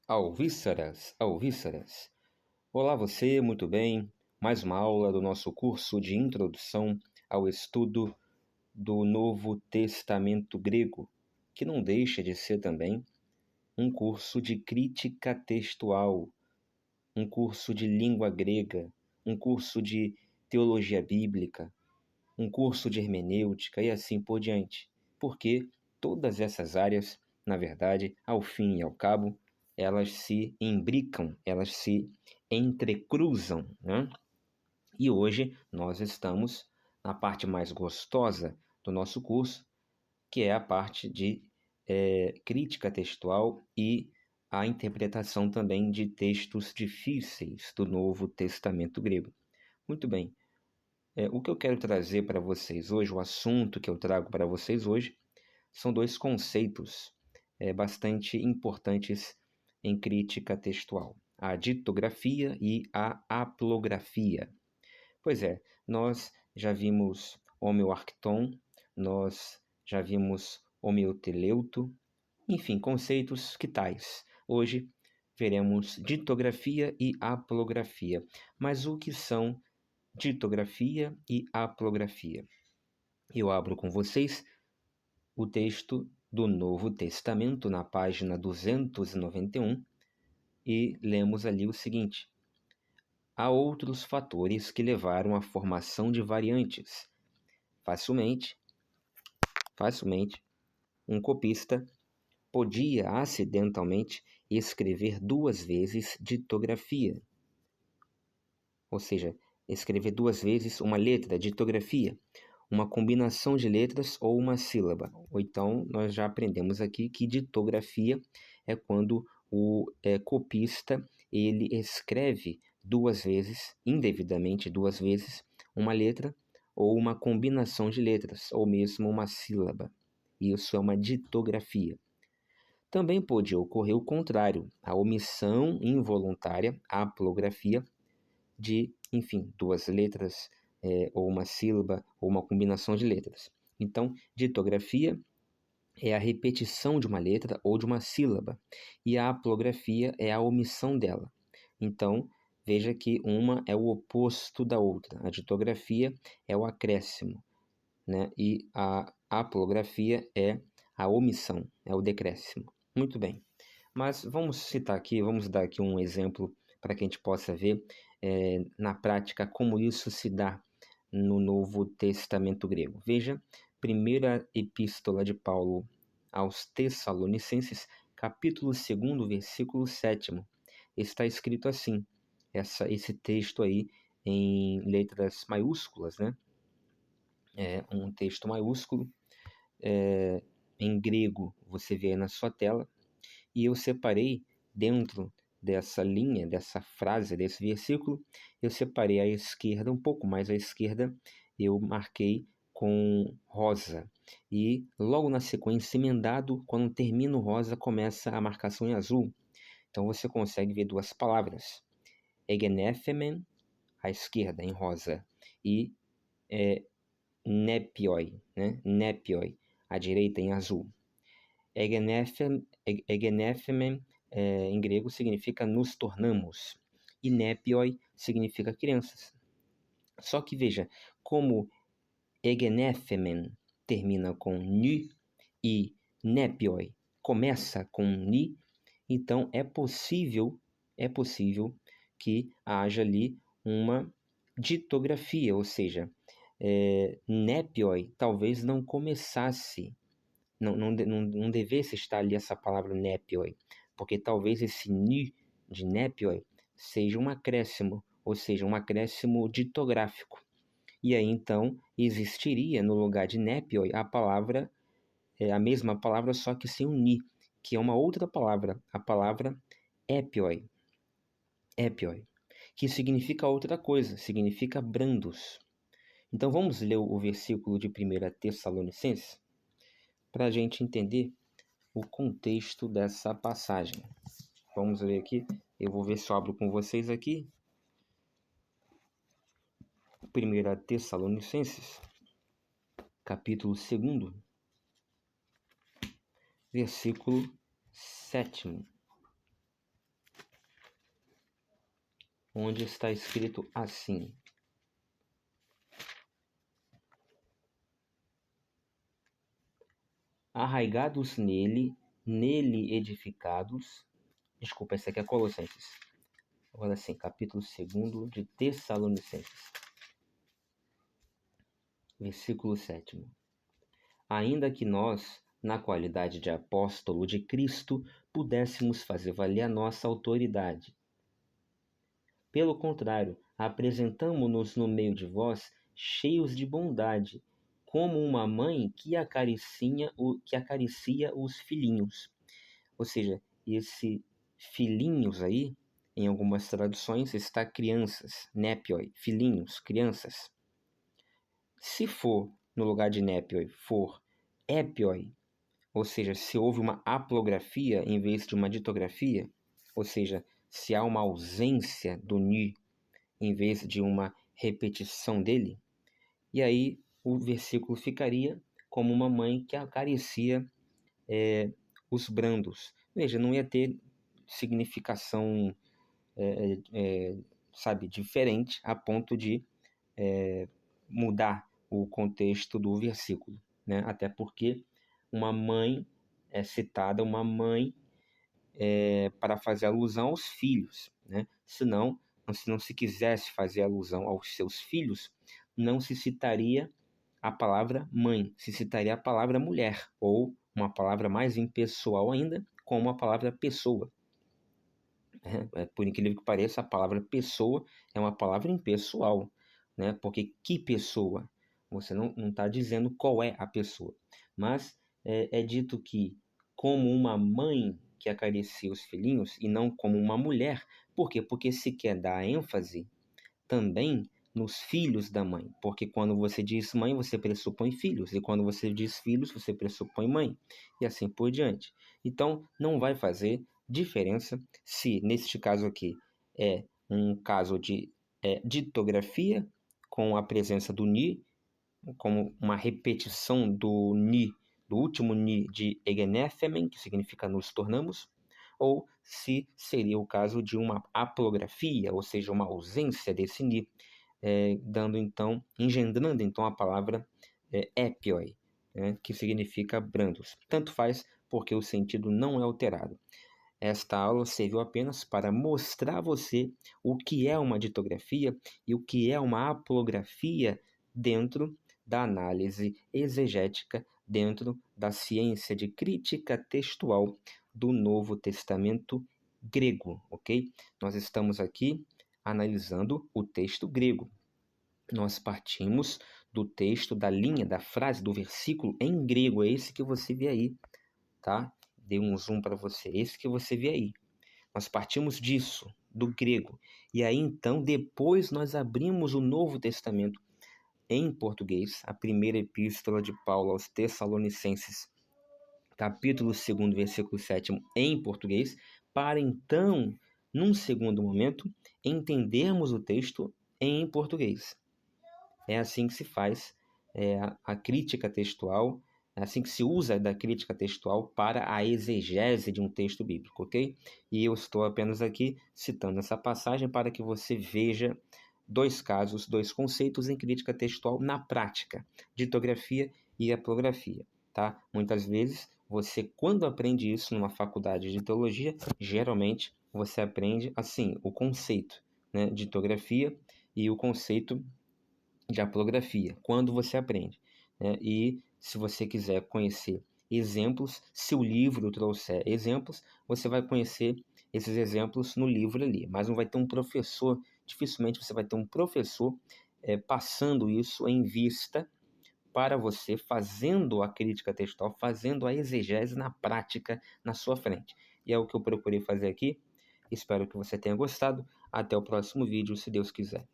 Alvíceras, alvíceras. Olá você, muito bem. Mais uma aula do nosso curso de Introdução ao Estudo do Novo Testamento Grego, que não deixa de ser também um curso de crítica textual, um curso de língua grega, um curso de teologia bíblica, um curso de hermenêutica e assim por diante. Porque todas essas áreas, na verdade, ao fim e ao cabo, elas se imbricam, elas se entrecruzam, né? E hoje nós estamos na parte mais gostosa do nosso curso, que é a parte de crítica textual e a interpretação também de textos difíceis do Novo Testamento grego. Muito bem, o que eu quero trazer para vocês hoje, o assunto que eu trago para vocês hoje, são dois conceitos bastante importantes em crítica textual: a ditografia e a haplografia. Pois é, nós já vimos homeoarcton, nós já vimos homeoteleuto, enfim, conceitos que tais. Hoje veremos ditografia e haplografia. Mas o que são ditografia e haplografia? Eu abro com vocês o texto do Novo Testamento na página 291 e lemos ali o seguinte: há outros fatores que levaram à formação de variantes. Facilmente, um copista podia acidentalmente escrever duas vezes ditografia, ou seja, escrever duas vezes uma letra, ditografia, uma combinação de letras ou uma sílaba. Ou então, nós já aprendemos aqui que ditografia é quando o copista ele escreve duas vezes, indevidamente duas vezes, uma letra ou uma combinação de letras, ou mesmo uma sílaba. Isso é uma ditografia. Também pode ocorrer o contrário, a omissão involuntária, a haplografia, de, enfim, duas letras, ou uma sílaba, ou uma combinação de letras. Então, ditografia é a repetição de uma letra ou de uma sílaba, e a haplografia é a omissão dela. Então, veja que uma é o oposto da outra. A ditografia é o acréscimo, né? E a haplografia é a omissão, é o decréscimo. Muito bem. Mas vamos dar aqui um exemplo para que a gente possa ver na prática como isso se dá no Novo Testamento grego. Veja, primeira epístola de Paulo aos Tessalonicenses, capítulo 2, versículo 7. Está escrito assim, esse texto aí em letras maiúsculas, né? É um texto maiúsculo, em grego você vê aí na sua tela, e eu separei dentro dessa linha, dessa frase, desse versículo, eu separei à esquerda, um pouco mais à esquerda, eu marquei com rosa. E logo na sequência, emendado, quando termina o rosa, começa a marcação em azul. Então você consegue ver duas palavras: egenefemen, à esquerda, em rosa, e nepioi, né? Nepioi, à direita, em azul. Egenefemen, em grego, significa nos tornamos, e nepioi significa crianças. Só que veja, como egenefemen termina com ni e nepioi começa com ni, então é possível que haja ali uma ditografia, ou seja, nepioi talvez não começasse, não devesse estar ali essa palavra nepioi, porque talvez esse ni de nepioi seja um acréscimo, ou seja, um acréscimo ditográfico. E aí então existiria no lugar de nepioi a palavra, a mesma palavra, só que sem o ni, que é uma outra palavra, a palavra epioi, que significa outra coisa, significa brandos. Então vamos ler o versículo de 1 Tessalonicenses para a gente entender o contexto dessa passagem. Vamos ver aqui, eu vou ver se eu abro com vocês aqui. 1 Tessalonicenses, capítulo 2, versículo 7. onde está escrito assim: arraigados nele edificados. Desculpa, esse aqui é Colossenses. Agora sim, capítulo 2 de Tessalonicenses. Versículo 7. Ainda que nós, na qualidade de apóstolo de Cristo, pudéssemos fazer valer a nossa autoridade. Pelo contrário, apresentamo-nos no meio de vós cheios de bondade, como uma mãe que acaricia os filhinhos. Ou seja, esse filhinhos aí, em algumas traduções, está crianças, nepioi, filhinhos, crianças. Se for, no lugar de nepioi, for epioi, ou seja, se houve uma haplografia em vez de uma ditografia, ou seja, se há uma ausência do ni em vez de uma repetição dele, e aí o versículo ficaria como uma mãe que acaricia os brandos. Veja, não ia ter significação, diferente a ponto de mudar o contexto do versículo, né? Até porque uma mãe é citada, uma mãe para fazer alusão aos filhos, né? Se não se quisesse fazer alusão aos seus filhos, não se citaria a palavra mãe, se citaria a palavra mulher, ou uma palavra mais impessoal ainda, como a palavra pessoa. Por incrível que pareça, a palavra pessoa é uma palavra impessoal, né? Porque que pessoa? Você não está dizendo qual é a pessoa. Mas é dito que como uma mãe que acaricia os filhinhos e não como uma mulher. Por quê? Porque se quer dar ênfase também nos filhos da mãe. Porque quando você diz mãe, você pressupõe filhos. E quando você diz filhos, você pressupõe mãe. E assim por diante. Então, não vai fazer diferença se, neste caso aqui, é um caso de ditografia com a presença do ni, como uma repetição do ni, do último ni de egenefemen, que significa nos tornamos, ou se seria o caso de uma haplografia, ou seja, uma ausência desse ni, engendrando então a palavra epioi, que significa brandos. Tanto faz, porque o sentido não é alterado. Esta aula serviu apenas para mostrar a você o que é uma ditografia e o que é uma haplografia dentro da análise exegética, dentro da ciência de crítica textual do Novo Testamento grego, ok? Nós estamos aqui analisando o texto grego. Nós partimos do texto, da linha, da frase, do versículo em grego, é esse que você vê aí, tá? Dei um zoom para você, esse que você vê aí. Nós partimos disso, do grego. E aí, então, depois nós abrimos o Novo Testamento em português, a primeira epístola de Paulo aos Tessalonicenses, capítulo 2, versículo 7, em português, para então, num segundo momento, entendermos o texto em português. É assim que se faz a crítica textual, é assim que se usa da crítica textual para a exegese de um texto bíblico, ok? E eu estou apenas aqui citando essa passagem para que você veja dois casos, dois conceitos em crítica textual na prática, ditografia e haplografia, tá? Muitas vezes, você, quando aprende isso numa faculdade de teologia, geralmente você aprende, assim, o conceito, né, de ditografia e o conceito de haplografia, quando você aprende, né? E se você quiser conhecer exemplos, se o livro trouxer exemplos, você vai conhecer esses exemplos no livro ali, mas não vai ter um professor, dificilmente você vai ter um professor passando isso em vista para você, fazendo a crítica textual, fazendo a exegese na prática na sua frente. E é o que eu procurei fazer aqui. Espero que você tenha gostado. Até o próximo vídeo, se Deus quiser.